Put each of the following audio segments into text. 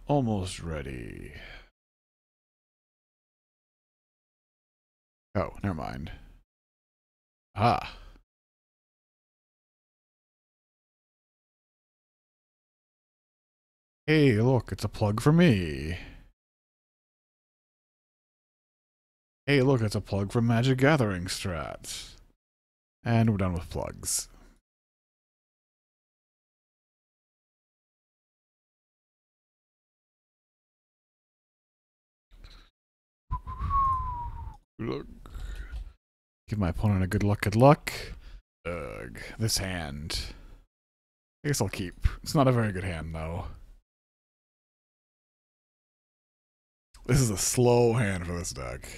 Almost ready. Oh, never mind. Ah. Hey, look, it's a plug for me. Hey, look, it's a plug for Magic Gathering strats. And we're done with plugs. Look. Give my opponent a good luck, good luck. Ugh, this hand. I guess I'll keep. It's not a very good hand, though. This is a slow hand for this deck.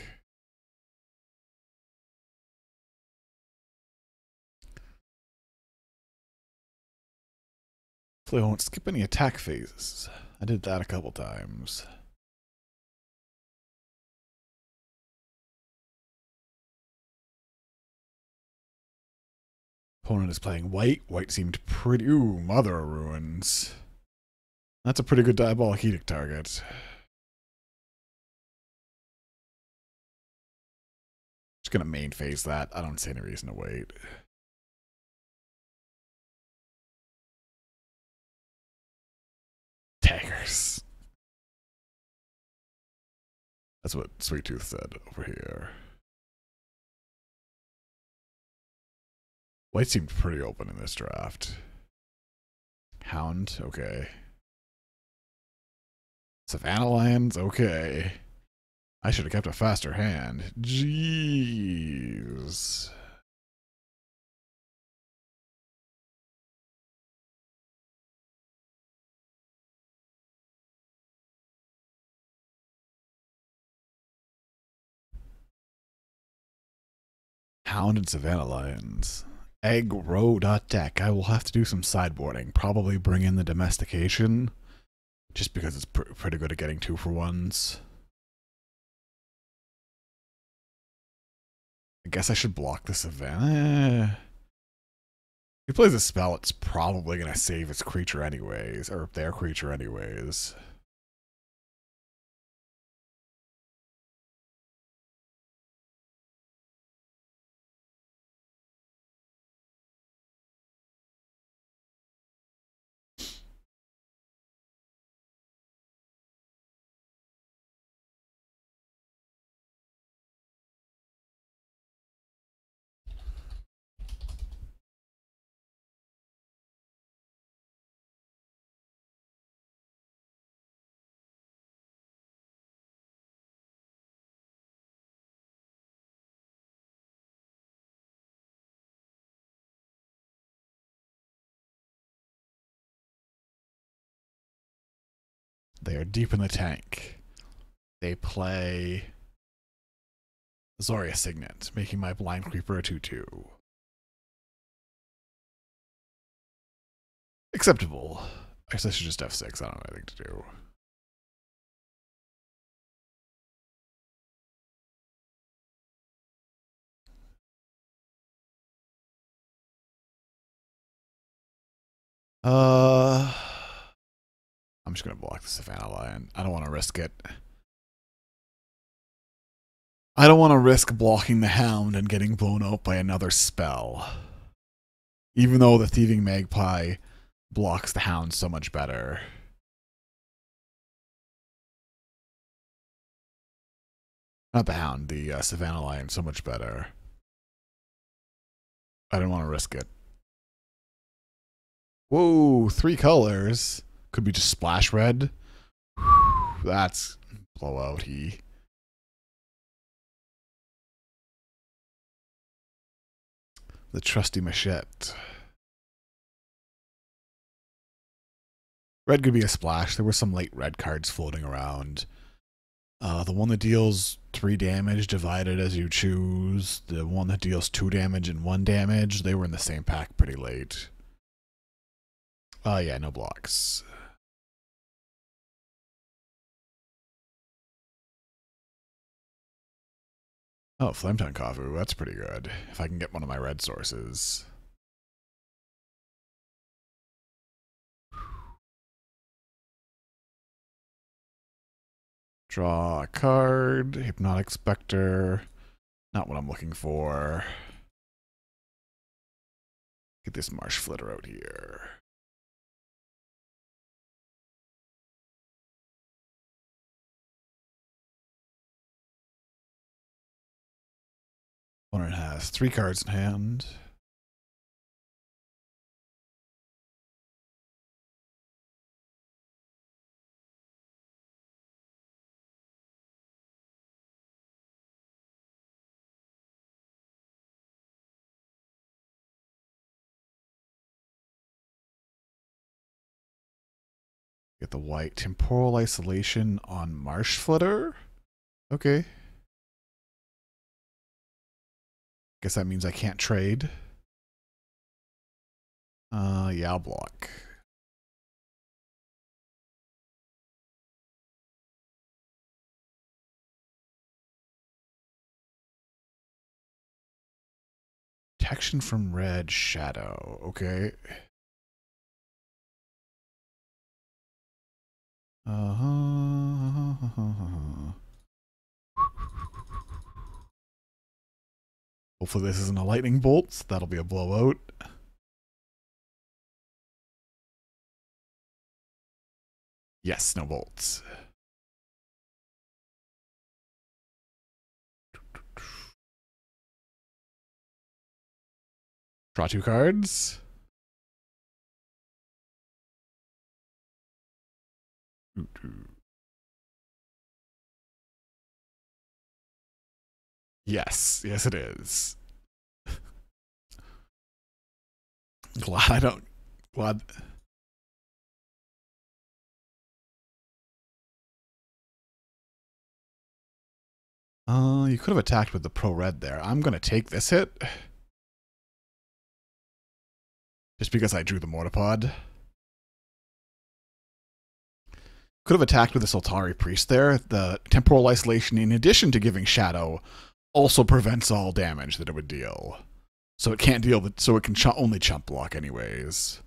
Hopefully I won't skip any attack phases. I did that a couple times. Opponent is playing white. White seemed pretty... Ooh, Mother of Ruins. That's a pretty good Diabolic Edict target. Just gonna main phase that. I don't see any reason to wait. Daggers. That's what Sweet Tooth said over here. White seemed pretty open in this draft. Hound, okay. Savannah Lions, okay. I should have kept a faster hand. Jeez. Hound and Savannah Lions. Aggro.deck. I will have to do some sideboarding. Probably bring in the domestication. Just because it's pretty good at getting 2-for-1s. I guess I should block the Savannah. If he plays a spell, it's probably going to save its creature anyways. Or their creature anyways. They are deep in the tank. They play Zoria Signet, making my Blind Creeper a 2-2. Acceptable. I guess I should just F6. I don't have anything to do. I'm just gonna block the Savannah Lion. I don't want to risk it. I don't want to risk blocking the Hound and getting blown out by another spell. Even though the Thieving Magpie blocks the Hound so much better. Not the Hound, the Savannah Lion so much better. I didn't want to risk it. Whoa, 3 colors. Could be just splash red. That's blowout-y. The trusty machete. Red could be a splash. There were some late red cards floating around. The one that deals 3 damage divided as you choose. The one that deals 2 damage and 1 damage. They were in the same pack pretty late. Yeah, no blocks. Oh, Flametongue Kavu. That's pretty good. If I can get one of my red sources. Draw a card. Hypnotic Spectre. Not what I'm looking for. Get this Marsh Flitter out here. Opponent has 3 cards in hand. Get the white Temporal Isolation on Marsh Flitter. Okay. Guess that means I can't trade. Yeah, I'll block. Protection from red shadow. Okay. Hopefully this isn't a lightning bolt. That'll be a blowout. Yes, no bolts. Draw 2 cards. Yes, yes it is. Glad I don't. Glad. You could have attacked with the pro red there. I'm gonna take this hit. Just because I drew the Mortipod. Could have attacked with the Soltari Priest there. The Temporal Isolation, in addition to giving Shadow, also prevents all damage that it would deal. So it can't deal, so it can only chump block anyways.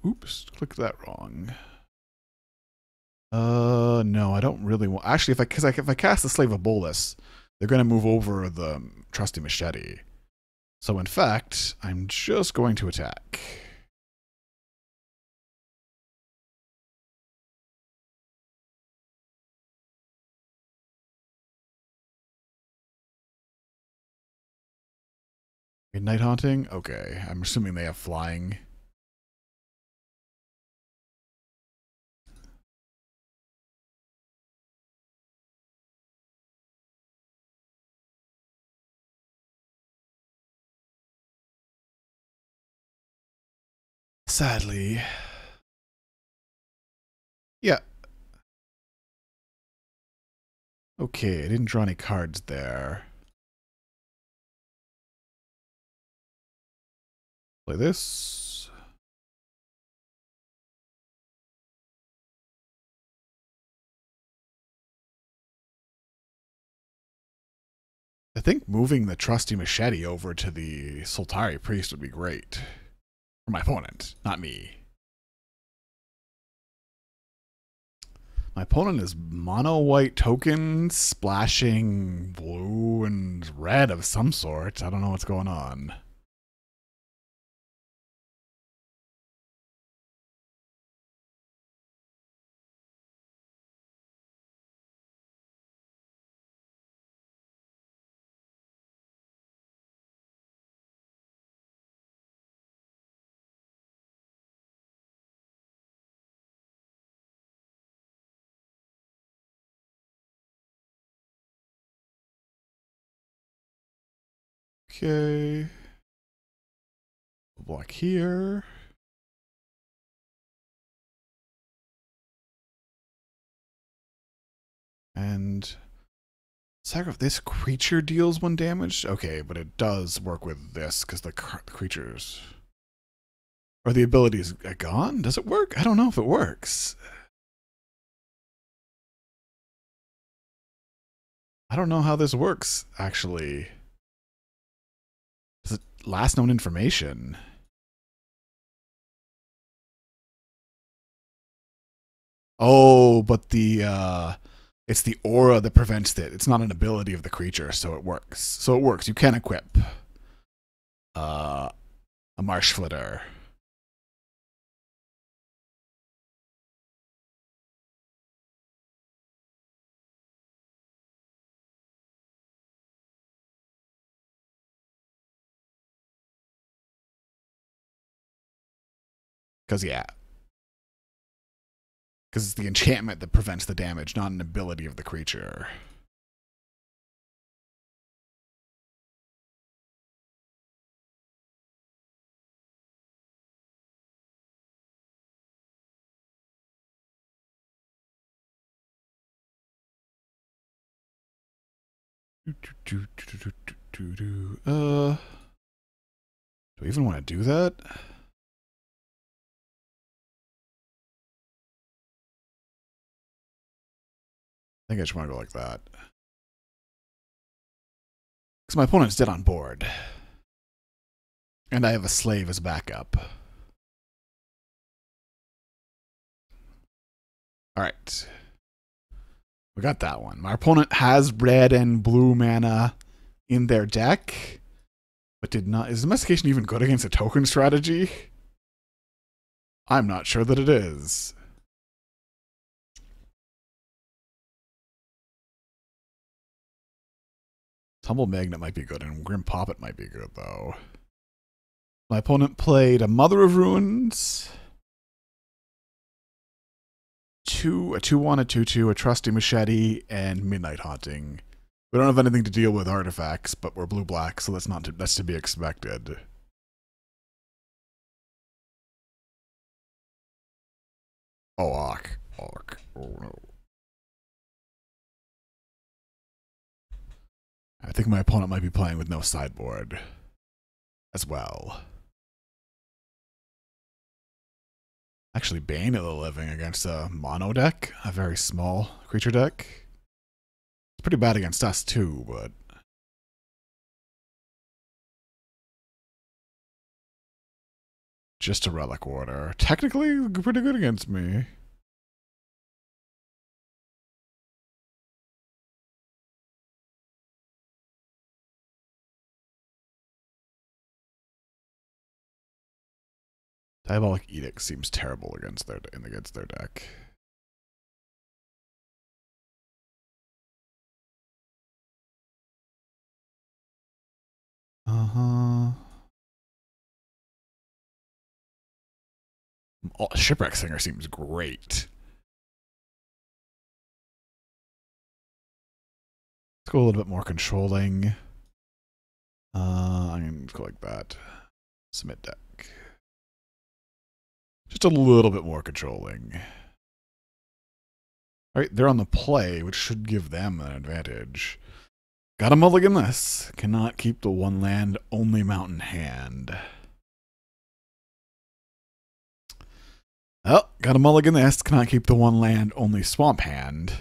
Oops, clicked that wrong. No, I don't really want. Actually, if I cast the Slave of Bolas, they're gonna move over the Trusty Machete. So in fact, I'm just going to attack. Midnight Haunting? Okay, I'm assuming they have flying. Sadly. Yeah. Okay, I didn't draw any cards there. Play this. I think moving the Trusty Machete over to the Soltari Priest would be great. For my opponent, not me. My opponent is mono white token splashing blue and red of some sort. I don't know what's going on. Okay. Block here. And this creature deals 1 damage? Okay, but it does work with this because the creatures. Are the abilities gone? Does it work? I don't know if it works. I don't know how this works, actually. last known information. Oh, but it's the aura that prevents it. It's not an ability of the creature, so it works. So it works. You can equip a Marsh Flitter. Because, yeah. Because it's the enchantment that prevents the damage, not an ability of the creature. Do we even want to do that? I think I just want to go like that. Because my opponent's dead on board. And I have a slave as backup. Alright. We got that one. My opponent has red and blue mana in their deck, but did not. Is Domestication even good against a token strategy? I'm not sure that it is. Tumble Magnet might be good, and Grim Poppet might be good, though. My opponent played a Mother of Ruins, a 2/1, a 2/2, a Trusty Machete, and Midnight Haunting. We don't have anything to deal with artifacts, but we're blue-black, so that's to be expected. Oh, Ark. Oh, no. I think my opponent might be playing with no sideboard as well. Actually, Bane of the Living against a mono deck, a very small creature deck. It's pretty bad against us too, but just a Relic Order. Technically, pretty good against me. Diabolic Edict seems terrible against their deck. Oh, Shipwreck Singer seems great. Let's go a little bit more controlling. I'm gonna go like that. Submit deck. Just a little bit more controlling. Alright, they're on the play, which should give them an advantage. Gotta mulligan this. Cannot keep the one land, only mountain hand. Oh, gotta mulligan this. Cannot keep the one land, only swamp hand.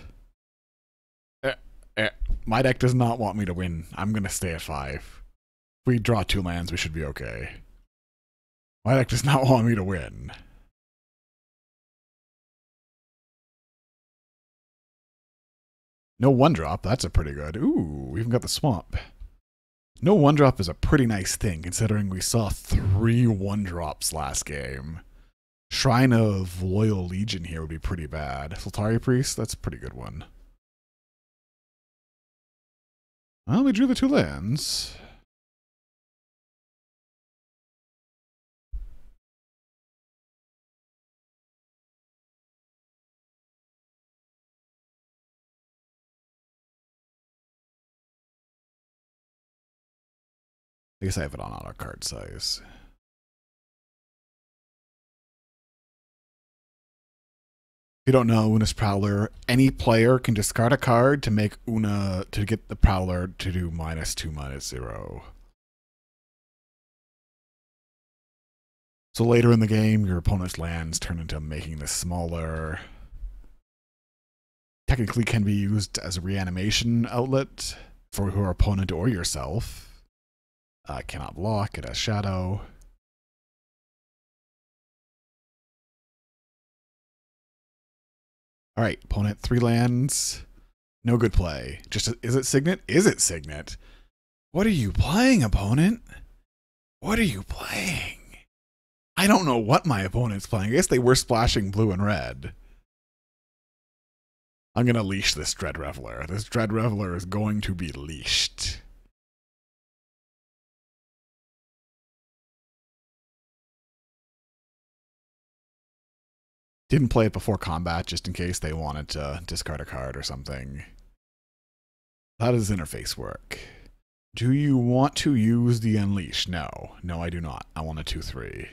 My deck does not want me to win. I'm gonna stay at 5. If we draw 2 lands, we should be okay. My deck does not want me to win. No 1-drop, that's a pretty good. Ooh, we even got the swamp. No 1-drop is a pretty nice thing, considering we saw 3 1-drops last game. Shrine of Loyal Legion here would be pretty bad. Sultari Priest, that's a pretty good one. Well, we drew the 2 lands. I guess I have it on auto card size. If you don't know, Una's Prowler, any player can discard a card to make Una, to get the Prowler to do -2/-0. So later in the game, your opponent's lands turn into making this smaller. Technically can be used as a reanimation outlet for your opponent or yourself. I cannot block. It has shadow. All right, opponent 3 lands. No good play. Just is it Signet? Is it Signet? What are you playing, opponent? What are you playing? I don't know what my opponent's playing. I guess they were splashing blue and red. I'm going to leash this Dread Reveler. This Dread Reveler is going to be leashed. Didn't play it before combat just in case they wanted to discard a card or something. How does interface work? Do you want to use the Unleash? No. No, I do not. I want a 2/3.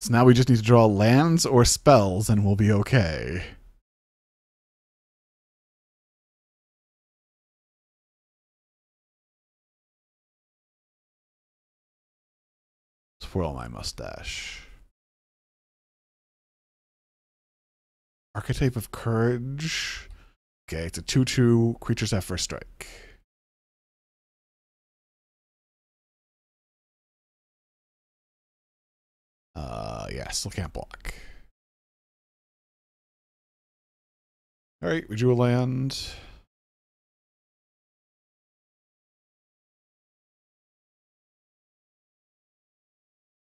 So now we just need to draw lands or spells and we'll be okay. Swirl my mustache. Archetype of Courage. Okay, it's a 2/2. Creatures have first strike. Yeah, still can't block. Alright, we drew a land.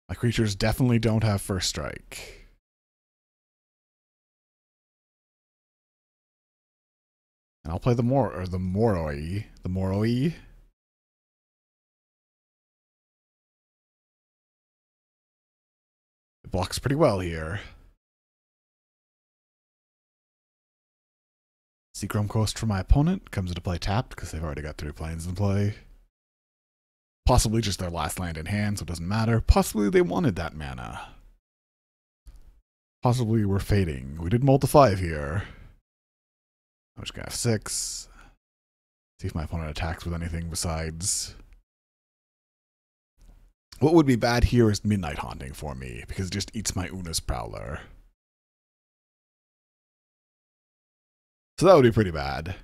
My creatures definitely don't have first strike. And I'll play the Moroi. The Moroi. It blocks pretty well here. Seachrome Coast for my opponent. Comes into play tapped because they've already got 3 planes in play. Possibly just their last land in hand, so it doesn't matter. Possibly they wanted that mana. Possibly we're fading. We did multi-5 here. I'm just going to have 6. See if my opponent attacks with anything besides... What would be bad here is Midnight Haunting for me, because it just eats my Una's Prowler. So that would be pretty bad.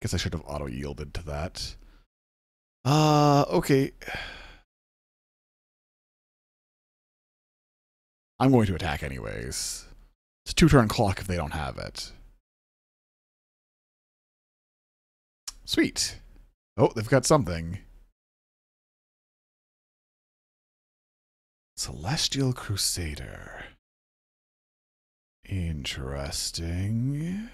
Guess I should have auto-yielded to that. Okay. I'm going to attack anyways. It's a 2-turn clock if they don't have it. Sweet. Oh, they've got something. Celestial Crusader. Interesting.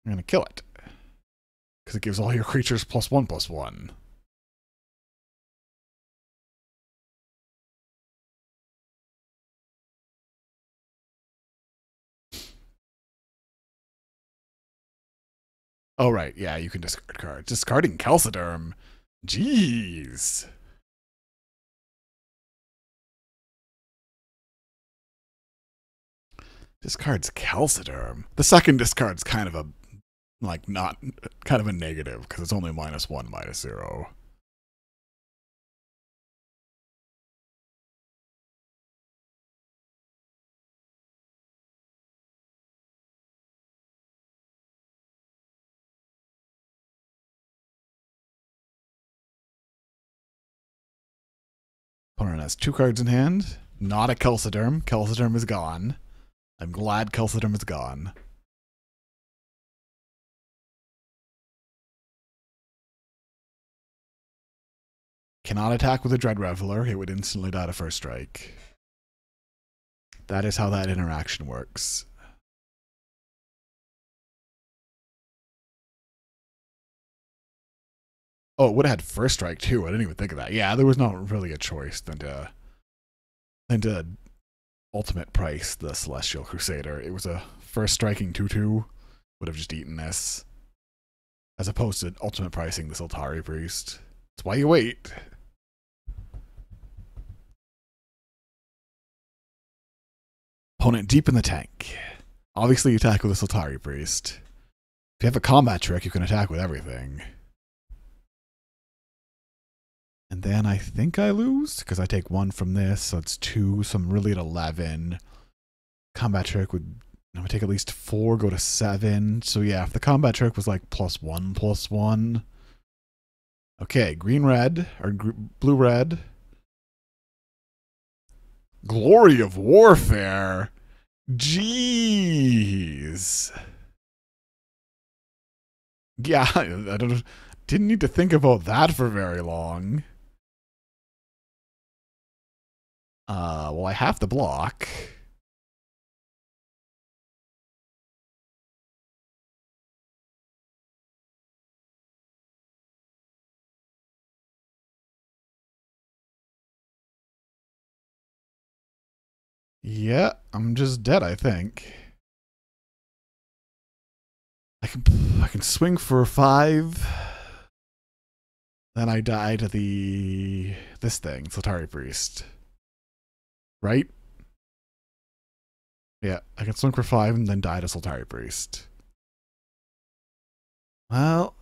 I'm going to kill it. Because it gives all your creatures +1/+1. Oh, right. Yeah, you can discard cards. Discarding Calciderm. Jeez. Discards Calciderm. The second discard's kind of a, like, not, kind of a negative, because it's only -1, -0. Opponent has 2 cards in hand. Not a Calciderm. Calciderm is gone. I'm glad Calciderm is gone. Cannot attack with a Dread Reveler. It would instantly die to first strike. That is how that interaction works. Oh, it would have had first strike too. I didn't even think of that. Yeah, there was not really a choice than to ultimate price the Celestial Crusader. It was a first striking 2/2. Would have just eaten this. As opposed to ultimate pricing the Sultari Priest. That's why you wait. Opponent deep in the tank. Obviously you tackle the Sultari Priest. you have a combat trick, you can attack with everything. And then I think I lose, because I take 1 from this, so it's 2, so I'm really at 11. Combat trick would, I'm going to take at least 4, go to 7. So yeah, if the combat trick was like +1/+1. Okay, green-red, or blue-red. Glory of Warfare? Jeez. Yeah, I didn't need to think about that for very long. Well, I have to block. Yeah, I'm just dead, I think. I can swing for 5. Then I die to this thing, Solitary Priest. Right? Yeah, I can swing for 5 and then die to Solitary Priest. Well,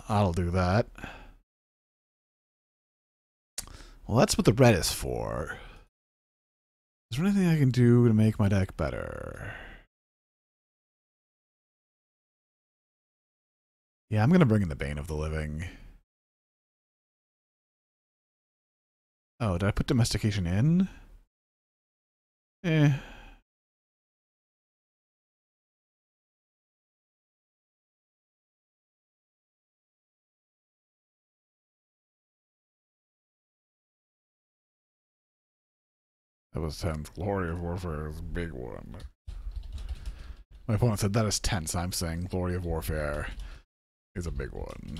I'll do that. Well, that's what the red is for. Is there anything I can do to make my deck better? Yeah, I'm going to bring in the Bane of the Living. Oh, did I put Domestication in? Eh. That was 10. Glory of Warfare is a big one. My opponent said that is tense. I'm saying Glory of Warfare is a big one.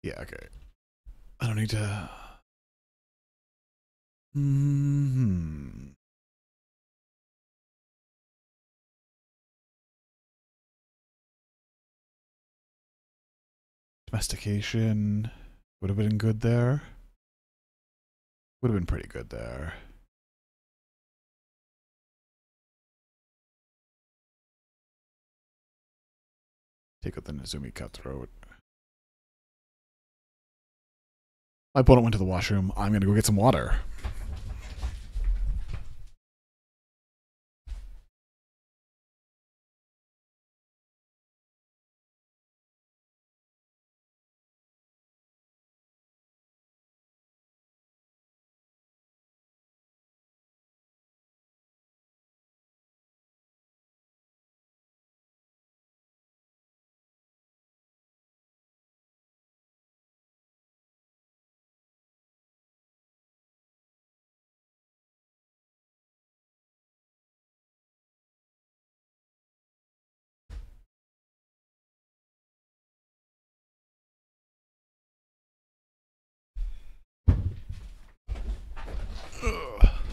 Yeah, okay. I don't need to... Domestication would have been good there. Would have been pretty good there. Take out the Nezumi Cutthroat. My opponent went to the washroom. I'm going to go get some water.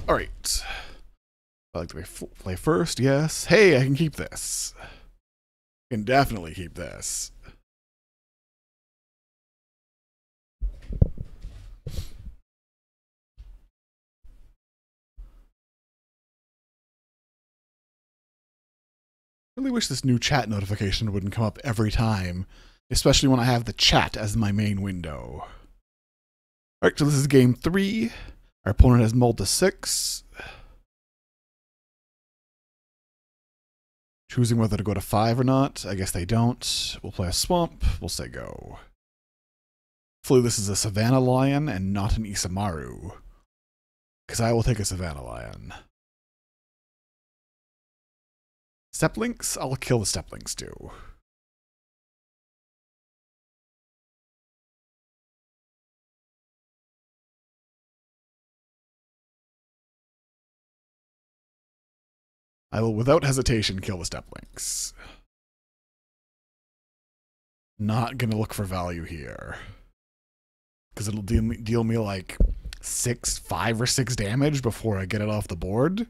All right. I like to play first, yes. Hey, I can keep this. I can definitely keep this. I really wish this new chat notification wouldn't come up every time, especially when I have the chat as my main window. Alright, so this is game 3. Our opponent has mulled to 6. Choosing whether to go to 5 or not. I guess they don't. We'll play a swamp. We'll say go. Hopefully this is a Savannah Lion and not an Isamaru. Because I will take a Savannah Lion. Steplings? I'll kill the Steplings too. I will without hesitation kill the Steplings. Not gonna look for value here. Because it'll deal me like 5 or 6 damage before I get it off the board.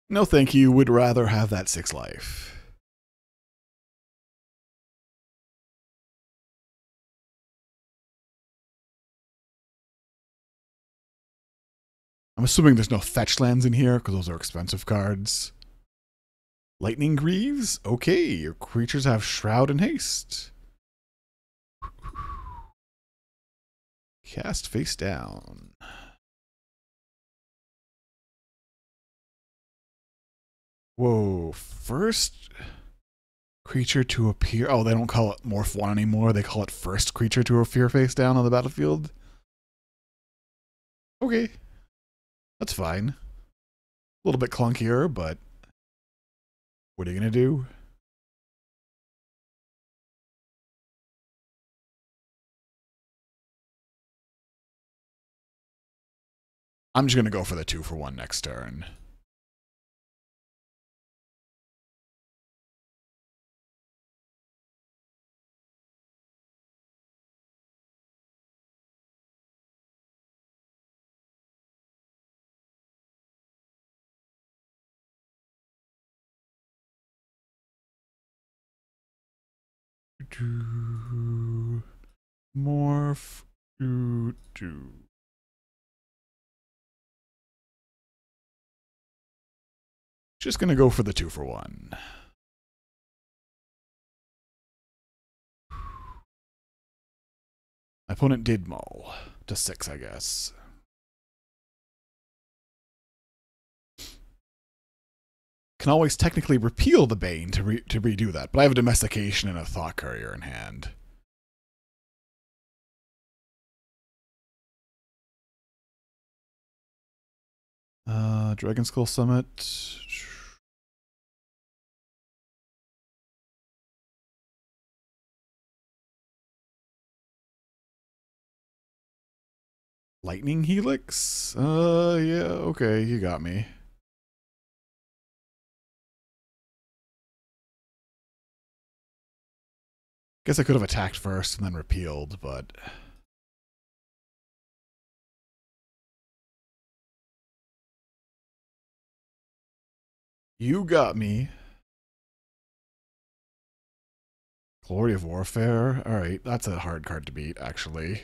No thank you, would rather have that 6 life. I'm I'm assuming there's no fetch lands in here because those are expensive cards. Lightning Greaves? Okay, your creatures have Shroud and Haste. Cast face down. Whoa, first creature to appear. Oh, they don't call it Morph 1 anymore. They call it first creature to appear face down on the battlefield. Okay. That's fine. A little bit clunkier, but what are you going to do? I'm just going to go for the 2-for-1 next turn. Morph. Just gonna go for the 2-for-1. My opponent did mull to 6, I guess. Can always technically repeal the Bane to redo that, but I have a Domestication and a Thought Courier in hand. Dragon Skull Summit. Lightning Helix? Yeah, okay, you got me. Guess I could have attacked first and then repealed, but... You got me. Glory of Warfare? Alright, that's a hard card to beat, actually.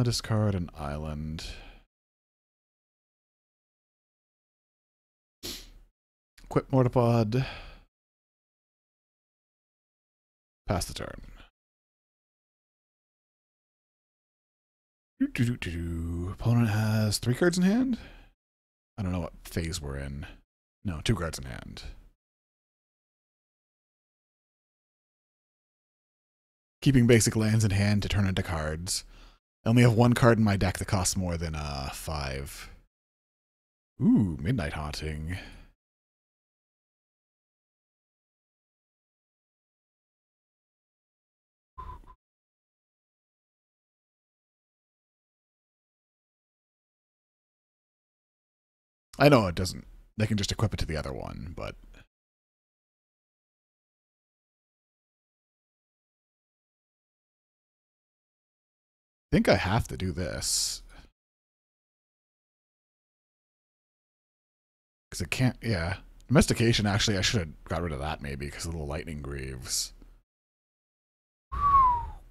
Discard an island. Equip Mortipod. Pass the turn. Opponent has 3 cards in hand? I don't know what phase we're in. No, 2 cards in hand. Keeping basic lands in hand to turn into cards. I only have 1 card in my deck that costs more than 5. Ooh, Midnight Haunting. I know it doesn't. They can just equip it to the other one, but... I think I have to do this. Because it can't... Yeah. Domestication, actually, I should have got rid of that, maybe, because of the Lightning Greaves.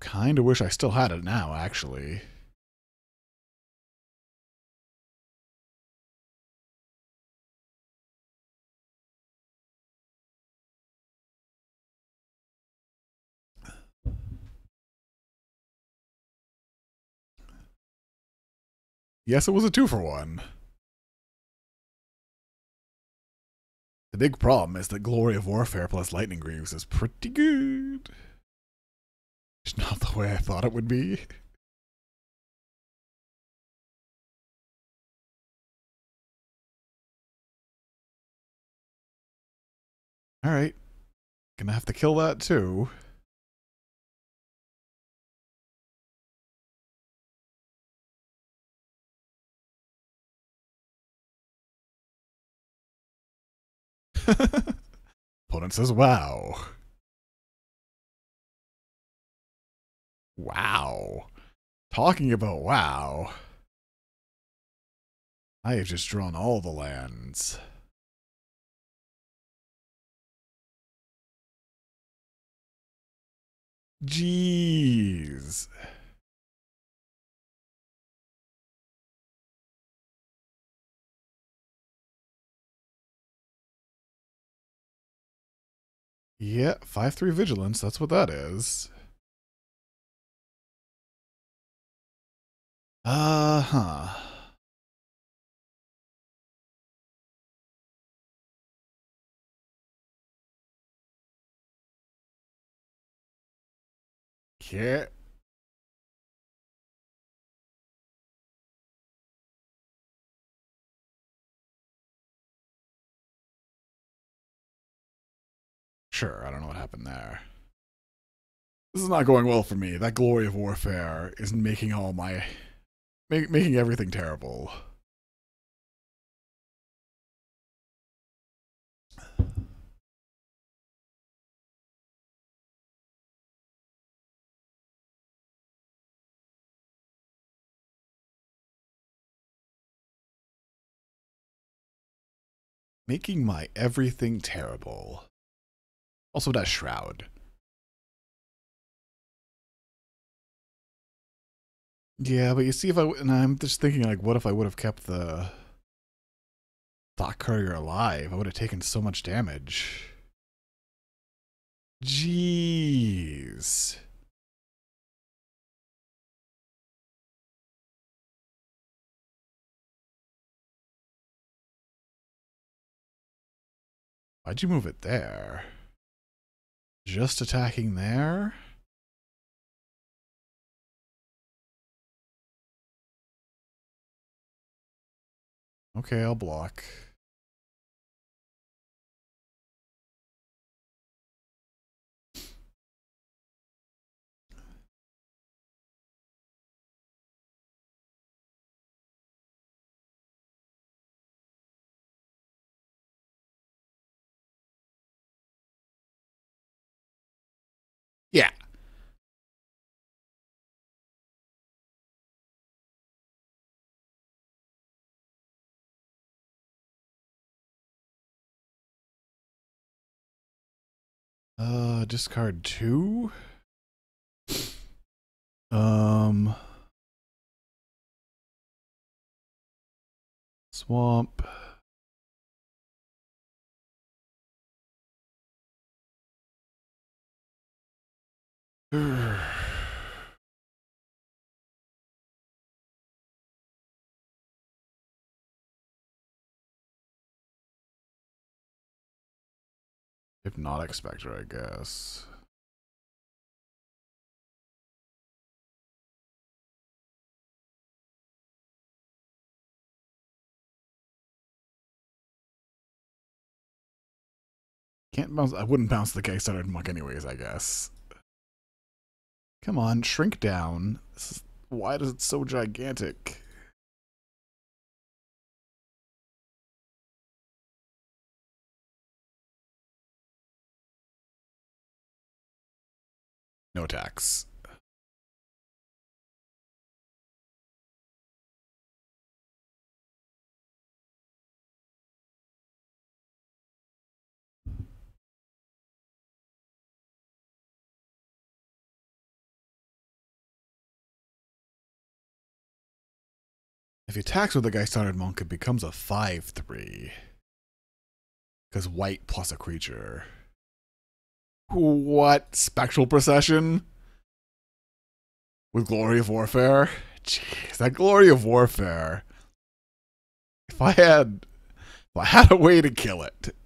Kinda wish I still had it now, actually. Yes, it was a 2-for-1. The big problem is that Glory of Warfare plus Lightning Greaves is pretty good. It's not the way I thought it would be. Alright. Gonna have to kill that too. Opponent says, wow. Wow. Talking about wow. I have just drawn all the lands. Jeez. Yeah, 5/3 vigilance, that's what that is. Uh-huh. Yeah. Sure, I don't know what happened there. This is not going well for me. That glory of warfare is making all my... making everything terrible. Making my everything terrible. Also, that shroud. Yeah, but you see, and I'm just thinking, like, what if I would have kept the Thought Courier alive? I would have taken so much damage. Jeez. Why'd you move it there? Just attacking there? Okay, I'll block. Yeah. Discard 2? Swamp. Hypnotic Spectre, I guess. Can't bounce. I wouldn't bounce the Kickstarter Monk anyways, I guess. Come on, shrink down. Why is it so gigantic? No tax. If you tax with the Geistarted Monk, it becomes a 5/3. Because white plus a creature. What? Spectral Procession? With Glory of Warfare? Jeez, that Glory of Warfare. If I had a way to kill it,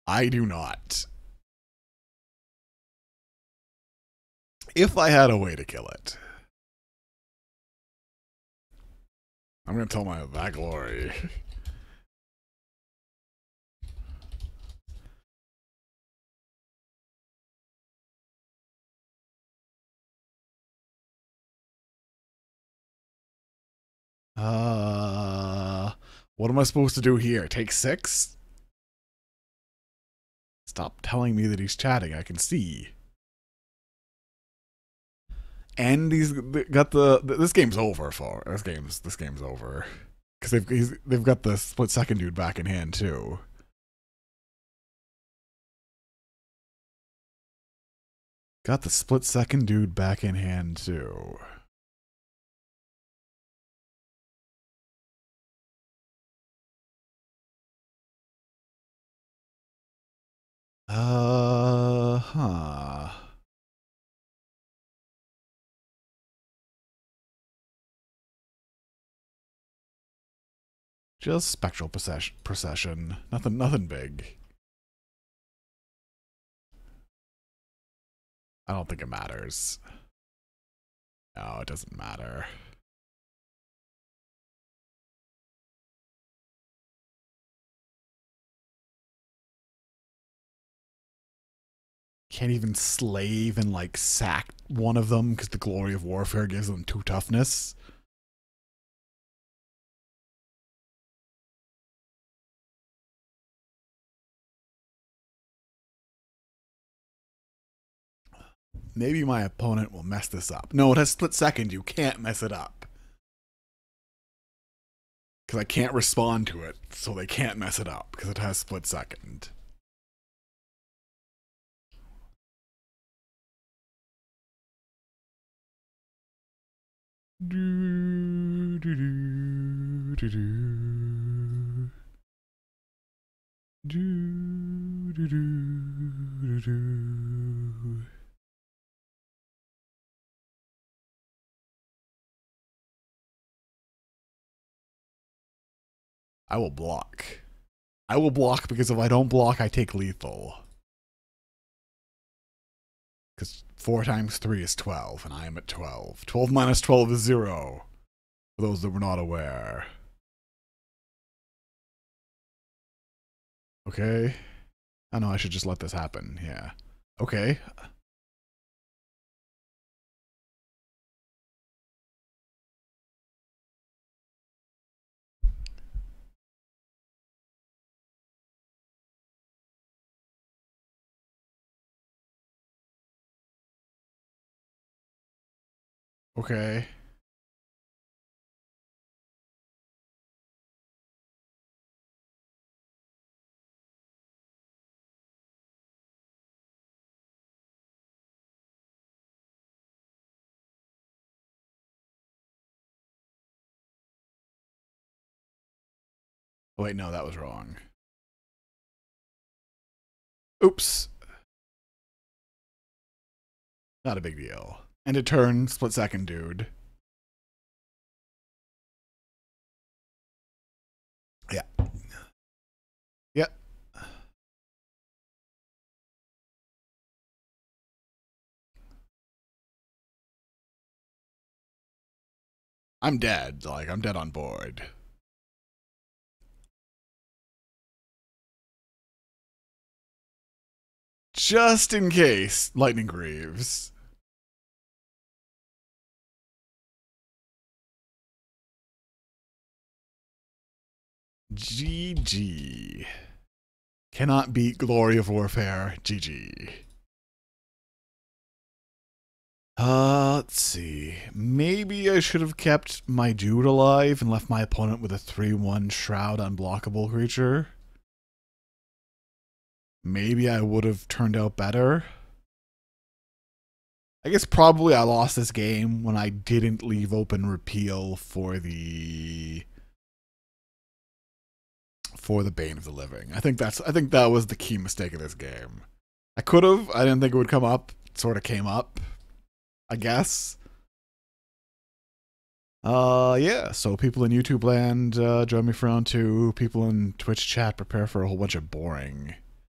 I do not. If I had a way to kill it, I'm gonna tell my that glory. What am I supposed to do here? Take 6? Stop telling me that he's chatting. I can see. And he's got this game's over for this game's over because they've got the split second dude back in hand too. Got the split second dude back in hand too. Huh. Just spectral procession. Nothing big. I don't think it matters. No, it doesn't matter. Can't even slave and like sack one of them because the glory of warfare gives them 2 toughness. Maybe my opponent will mess this up. No, it has split second. You can't mess it up. Because I can't respond to it, so they can't mess it up because it has split second. Do, do, do, do, do. Do, do, do, do, do. I will block. I will block because if I don't block, I take lethal. Because 4 times 3 is 12, and I am at 12. 12 minus 12 is 0. For those that were not aware. Okay. I know I should just let this happen. Yeah. Okay. Okay. Oh, wait, no, that was wrong. Oops. Not a big deal. End of turn, split second, dude. Yeah. Yep. I'm dead. Like, I'm dead on board. Just in case, Lightning Greaves. GG. Cannot beat Glory of Warfare. GG. Let's see. Maybe I should have kept my dude alive and left my opponent with a 3-1 Shroud unblockable creature. Maybe I would have turned out better. I guess probably I lost this game when I didn't leave open repeal for the Bane of the Living. I think that was the key mistake of this game. I could have. I didn't think it would come up. It sort of came up, I guess. Yeah. So people in YouTube land, join me for round 2. People in Twitch chat, prepare for a whole bunch of boring.